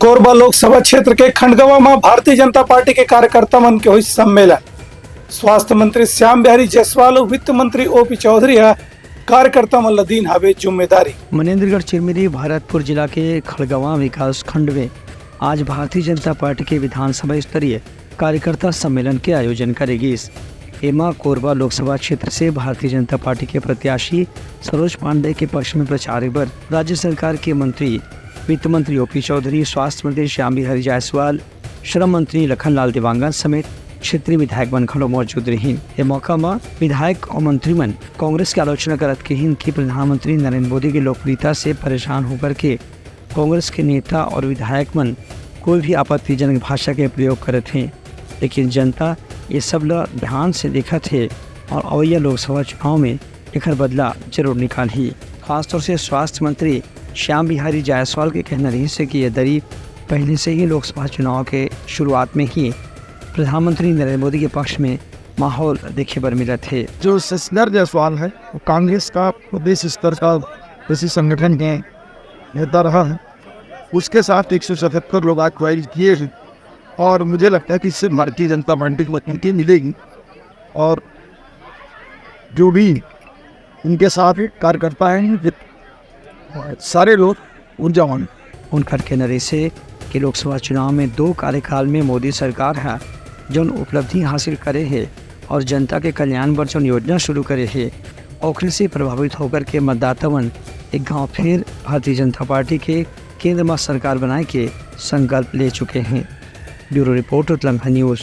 कोरबा लोकसभा क्षेत्र के खंडगवा में भारतीय जनता पार्टी के कार्यकर्ता मन के हुई सम्मेलन। स्वास्थ्य मंत्री श्याम बिहारी जायसवाल और वित्त मंत्री ओपी चौधरी कार्यकर्ता मन लदीन हवे जिम्मेदारी। मनेन्द्रगढ़ चिरमिरी भरतपुर जिला के खड़गवा विकास खंड में आज भारतीय जनता पार्टी के विधानसभा स्तरीय कार्यकर्ता सम्मेलन के आयोजन करेगी। एमा कोरबा लोकसभा क्षेत्र से भारतीय जनता पार्टी के प्रत्याशी सरोज पांडे के पक्ष में प्रचार पर राज्य सरकार के मंत्री वित्त मंत्री ओपी चौधरी, स्वास्थ्य मंत्री श्याम बिहारी जायसवाल, श्रम मंत्री लखनलाल देवांगन समेत क्षेत्रीय विधायक मन खड़ो मौजूद रही। ये मौका में विधायक और मंत्री मन कांग्रेस की आलोचना करत कहिन कि प्रधानमंत्री नरेंद्र मोदी की लोकप्रियता से परेशान होकर के कांग्रेस के नेता और विधायक मन कोई भी आपत्तिजनक भाषा के प्रयोग करते हैं, लेकिन जनता ये सब ध्यान से देखा थे और अवैया लोकसभा चुनाव में एक बदला जरूर निकाली। खासतौर से स्वास्थ्य मंत्री श्याम बिहारी जायसवाल के कहना रही से कि ये दरी पहले से ही लोकसभा चुनाव के शुरुआत में ही प्रधानमंत्री नरेंद्र मोदी के पक्ष में माहौल देखे पर मिले थे। जो शशिधर जायसवाल है वो कांग्रेस का प्रदेश स्तर का किसी संगठन के नेता रहा है, उसके साथ 177 लोग आज ट्रायल किए हैं और मुझे लगता है कि इससे भारतीय जनता पार्टी को मजबूती मिलेगी और जो भी उनके साथ कार्यकर्ता हैं सारे लोग ऊर्जावान। उनका कहना से कि लोकसभा चुनाव में 2 कार्यकाल में मोदी सरकार है जो उपलब्धि हासिल करे है और जनता के कल्याण पर जो योजना शुरू करे है और से प्रभावित होकर के मतदाता मन एक गाँव फिर भारतीय जनता पार्टी के केंद्र में सरकार बनाए के संकल्प ले चुके हैं। Bureau report Uttarakhand news.